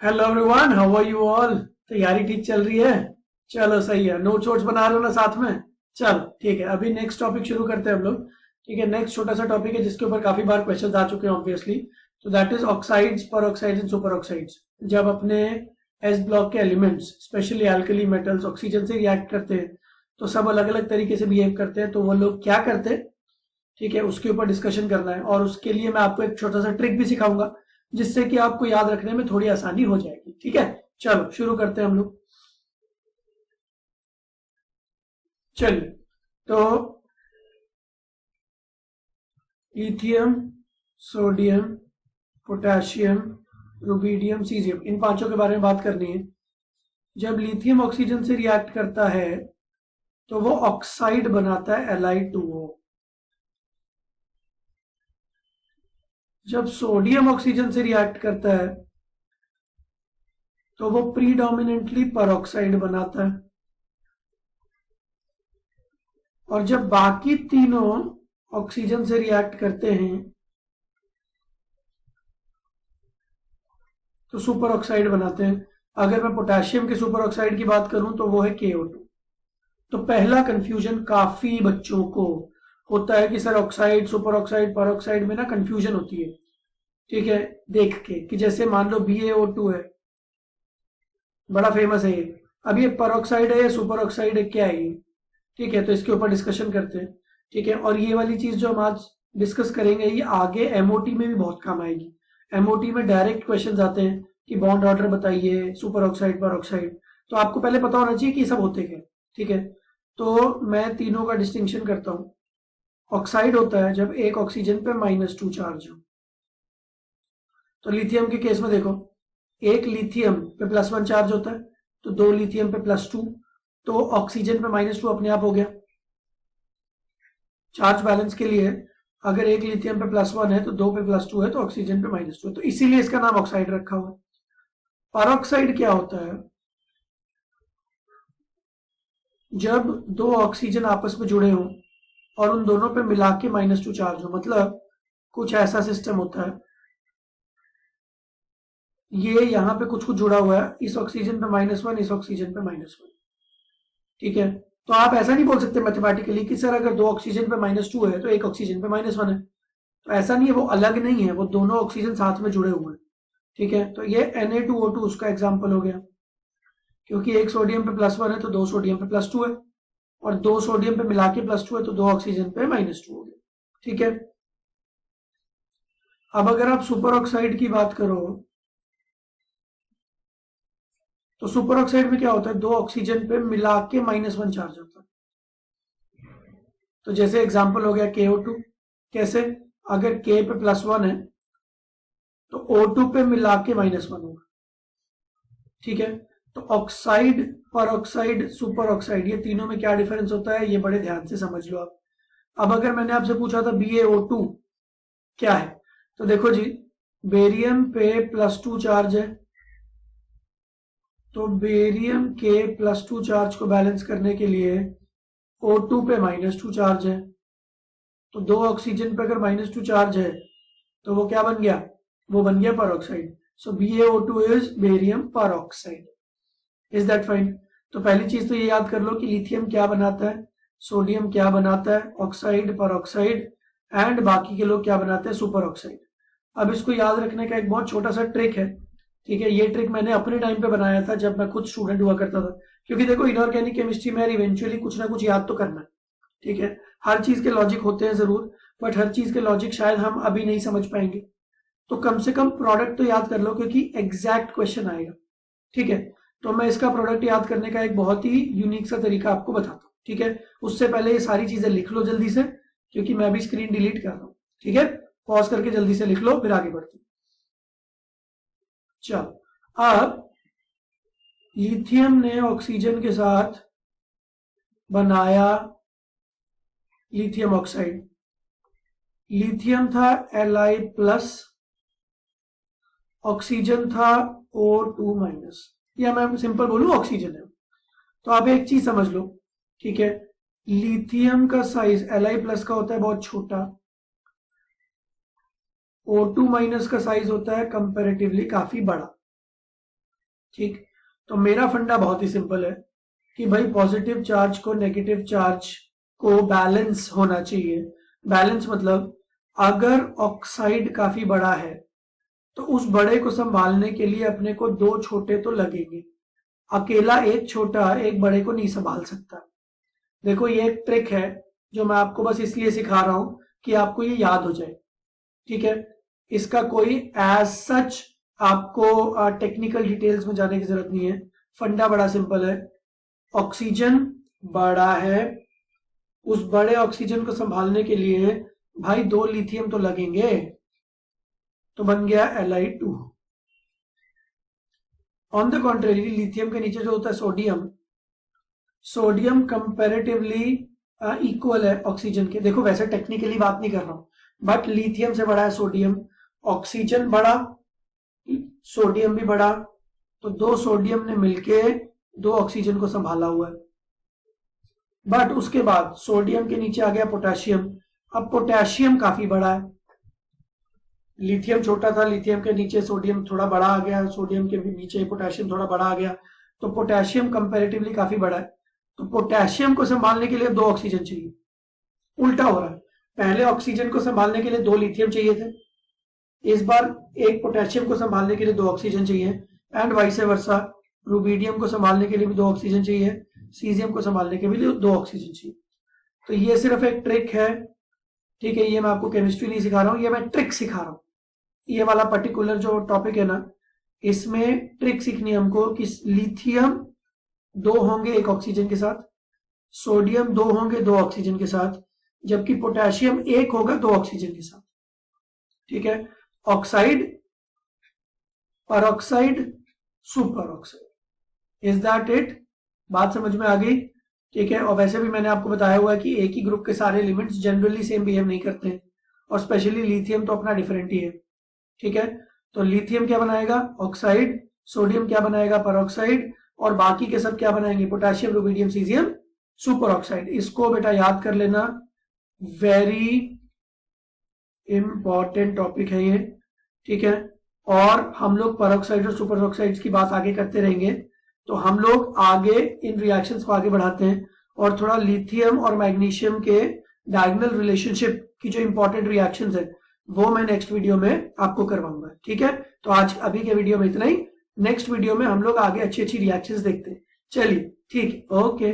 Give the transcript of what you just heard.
Hello everyone, how are you all. तैयारी ठीक चल रही है? चलो सही है। नोट्स वोट्स बना रहे हो ना साथ में? चलो ठीक है, अभी नेक्स्ट टॉपिक शुरू करते हैं हम लोग। ठीक है, नेक्स्ट छोटा सा टॉपिक है जिसके ऊपर काफी बार क्वेश्चंस आ चुके हैं ऑब्वियसली। तो that is oxides, peroxides and super oxides. जब अपने एस ब्लॉक के elements specially alkali metals oxygen से रिएक्ट करते हैं तो सब अलग अलग तरीके से बिहेव करते हैं। तो वो लोग क्या करते हैं, ठीक है, उसके ऊपर डिस्कशन करना है। और उसके लिए मैं आपको एक छोटा सा ट्रिक भी सिखाऊंगा जिससे कि आपको याद रखने में थोड़ी आसानी हो जाएगी। ठीक है, चलो शुरू करते हैं हम लोग। चलिए, तो lithium, sodium, potassium, rubidium, caesium, इन पांचों के बारे में बात करनी है। जब लिथियम ऑक्सीजन से रिएक्ट करता है तो वो ऑक्साइड बनाता है Li2O। जब सोडियम ऑक्सीजन से रिएक्ट करता है तो वो प्रीडोमिनेंटली परऑक्साइड बनाता है। और जब बाकी तीनों ऑक्सीजन से रिएक्ट करते हैं तो सुपर ऑक्साइड बनाते हैं। अगर मैं पोटेशियम के सुपर ऑक्साइड की बात करूं तो वो है KO2। तो पहला कंफ्यूजन काफी बच्चों को होता है कि सर ऑक्साइड, सुपर ऑक्साइड, पर ऑक्साइड में ना कंफ्यूजन होती है। ठीक है, देख के कि जैसे मान लो BaO2 है, बड़ा फेमस है ये। अब ये पर ऑक्साइड है या सुपर ऑक्साइड है, क्या है ये? ठीक है, तो इसके ऊपर डिस्कशन करते हैं। ठीक है, और ये वाली चीज जो हम आज डिस्कस करेंगे ये आगे MOT में भी बहुत काम आएगी। MOT में डायरेक्ट क्वेश्चन आते हैं कि बॉन्ड ऑर्डर बताइए, सुपर ऑक्साइड, पर ऑक्साइड। तो आपको पहले पता होना चाहिए कि ये सब होते क्या। ठीक है, तो मैं तीनों का डिस्टिंक्शन करता हूं। ऑक्साइड होता है जब एक ऑक्सीजन पे -2 चार्ज हो। तो लिथियम के केस में देखो, एक लिथियम पे +1 चार्ज होता है तो दो लिथियम पे +2, तो ऑक्सीजन पे -2 अपने आप हो गया। चार्ज बैलेंस के लिए अगर एक लिथियम पे +1 है तो दो पे +2 है तो ऑक्सीजन पे -2 है, तो इसीलिए इसका नाम ऑक्साइड रखा हुआ है। परऑक्साइड क्या होता है? जब दो ऑक्सीजन आपस में जुड़े हों और उन दोनों पे मिला के -2 चार्ज हो, मतलब कुछ ऐसा सिस्टम होता है, ये यहाँ पे कुछ कुछ जुड़ा हुआ है, इस ऑक्सीजन पे -1, इस ऑक्सीजन पे -1। ठीक है, तो आप ऐसा नहीं बोल सकते मैथमेटिकली कि सर अगर दो ऑक्सीजन पे -2 है तो एक ऑक्सीजन पे -1 है। तो ऐसा नहीं है, वो अलग नहीं है, वो दोनों ऑक्सीजन साथ में जुड़े हुए हैं। ठीक है, तो ये Na2O2 उसका एग्जाम्पल हो गया, क्योंकि एक सोडियम पे +1 है तो दो सोडियम पे +2 है, और दो सोडियम पे मिला के +2 है तो दो ऑक्सीजन पे -2 हो गया। ठीक है, अब अगर आप सुपर ऑक्साइड की बात करो तो सुपर ऑक्साइड में क्या होता है, दो ऑक्सीजन पे मिला के -1 चार्ज होता है। तो जैसे एग्जांपल हो गया KO2। कैसे? अगर K पे +1 है तो O2 पे मिला के -1 होगा। ठीक है, तो ऑक्साइड, पर ऑक्साइड, सुपर ऑक्साइड, ये तीनों में क्या डिफरेंस होता है ये बड़े ध्यान से समझ लो आप। अब अगर मैंने आपसे पूछा था BaO2 क्या है, तो देखो जी, बेरियम पे +2 चार्ज है, तो बेरियम के +2 चार्ज को बैलेंस करने के लिए O2 पे -2 चार्ज है, तो दो ऑक्सीजन पे अगर -2 चार्ज है तो वो क्या बन गया, वो बन गया peroxide. So BaO2 is barium peroxide. Is that fine? तो पहली चीज तो ये याद कर लो कि लिथियम क्या बनाता है, सोडियम क्या बनाता है, ऑक्साइड, परऑक्साइड, एंड बाकी के लोग क्या बनाते हैं, सुपर ऑक्साइड। अब इसको याद रखने का एक बहुत छोटा सा ट्रिक है। ठीक है, ये ट्रिक मैंने अपने टाइम पे बनाया था जब मैं खुद स्टूडेंट हुआ करता था, क्योंकि देखो इनऑर्गेनिक केमिस्ट्री में इवेंचुअली कुछ ना कुछ याद तो करना है। ठीक है, हर चीज के लॉजिक होते हैं जरूर, बट हर चीज के लॉजिक शायद हम अभी नहीं समझ पाएंगे। तो कम से कम प्रोडक्ट तो याद कर लो, क्योंकि एग्जैक्ट क्वेश्चन आएगा। ठीक है, तो मैं इसका प्रोडक्ट याद करने का एक बहुत ही यूनिक सा तरीका आपको बताता हूँ। ठीक है, उससे पहले ये सारी चीजें लिख लो जल्दी से, क्योंकि मैं अभी स्क्रीन डिलीट कर रहा हूँ। ठीक है, पॉज करके जल्दी से लिख लो, फिर आगे बढ़ते हैं। चलो, अब लिथियम ने ऑक्सीजन के साथ बनाया लिथियम ऑक्साइड। लिथियम था Li+, ऑक्सीजन था O2-, या मैं सिंपल बोलूं ऑक्सीजन है। तो आप एक चीज समझ लो, ठीक है, लिथियम का साइज Li+ का होता है बहुत छोटा, O2- का साइज होता है कंपैरेटिवली काफी बड़ा। ठीक, तो मेरा फंडा बहुत ही सिंपल है कि भाई पॉजिटिव चार्ज को नेगेटिव चार्ज को बैलेंस होना चाहिए। बैलेंस मतलब अगर ऑक्साइड काफी बड़ा है तो उस बड़े को संभालने के लिए अपने को दो छोटे तो लगेंगे, अकेला एक छोटा एक बड़े को नहीं संभाल सकता। देखो ये एक ट्रिक है जो मैं आपको बस इसलिए सिखा रहा हूं कि आपको ये याद हो जाए, ठीक है। इसका कोई एज सच आपको टेक्निकल डिटेल्स में जाने की जरूरत नहीं है, फंडा बड़ा सिंपल है। ऑक्सीजन बड़ा है, उस बड़े ऑक्सीजन को संभालने के लिए भाई दो लिथियम तो लगेंगे, तो बन गया Li2। On the contrary lithium के नीचे जो होता है सोडियम, सोडियम कंपैरेटिवली इक्वल है ऑक्सीजन के। देखो वैसे टेक्निकली बात नहीं कर रहा हूं, बट लिथियम से बड़ा है सोडियम, ऑक्सीजन बड़ा सोडियम भी बड़ा, तो दो सोडियम ने मिलके दो ऑक्सीजन को संभाला हुआ है। बट उसके बाद सोडियम के नीचे आ गया पोटेशियम, अब पोटेशियम काफी बड़ा है, लिथियम छोटा था, लिथियम के नीचे सोडियम थोड़ा बड़ा आ गया, सोडियम के भी नीचे पोटेशियम थोड़ा बड़ा आ गया, तो पोटेशियम कंपैरेटिवली काफी बड़ा है। तो पोटेशियम को संभालने के लिए दो ऑक्सीजन चाहिए, उल्टा हो रहा है, पहले ऑक्सीजन को संभालने के लिए दो लिथियम चाहिए थे, इस बार एक पोटेशियम को संभालने के लिए दो ऑक्सीजन चाहिए, एंड वाइस वर्सा। रुबिडियम को संभालने के लिए भी दो ऑक्सीजन चाहिए, सीजियम को संभालने के लिए दो ऑक्सीजन चाहिए। तो ये सिर्फ एक ट्रिक है, ठीक है, ये मैं आपको केमिस्ट्री नहीं सिखा रहा हूं, ये मैं ट्रिक सिखा रहा हूं। ये वाला पर्टिकुलर जो टॉपिक है ना, इसमें ट्रिक सीखनी है हमको कि लिथियम दो होंगे एक ऑक्सीजन के साथ, सोडियम दो होंगे दो ऑक्सीजन के साथ, जबकि पोटेशियम एक होगा दो ऑक्सीजन के साथ, ठीक है। Oxide, peroxide, super oxide, is that it? बात समझ में आ गई, ठीक है। और वैसे भी मैंने आपको बताया हुआ है कि एक ही ग्रुप के सारे एलिमेंट्स जनरली सेम बिहेव नहीं करते हैं, और स्पेशली लिथियम तो अपना डिफरेंट ही है, ठीक है। तो लिथियम क्या बनाएगा? ऑक्साइड, सोडियम क्या बनाएगा? परऑक्साइड, और बाकी के सब क्या बनाएंगे? Potassium, rubidium, caesium, super oxide. इसको बेटा याद कर लेना, वेरी इंपॉर्टेंट टॉपिक है ये, ठीक है। और हम लोग परऑक्साइड और सुपर ऑक्साइड की बात आगे करते रहेंगे, तो हम लोग आगे इन रिएक्शंस को आगे बढ़ाते हैं, और थोड़ा लिथियम और मैग्नीशियम के डायगोनल रिलेशनशिप की जो इंपॉर्टेंट रिएक्शंस है वो मैं नेक्स्ट वीडियो में आपको करवाऊंगा, ठीक है। तो आज अभी के वीडियो में इतना ही, नेक्स्ट वीडियो में हम लोग आगे अच्छी अच्छी रिएक्शंस देखते हैं। चलिए ठीक है, ओके।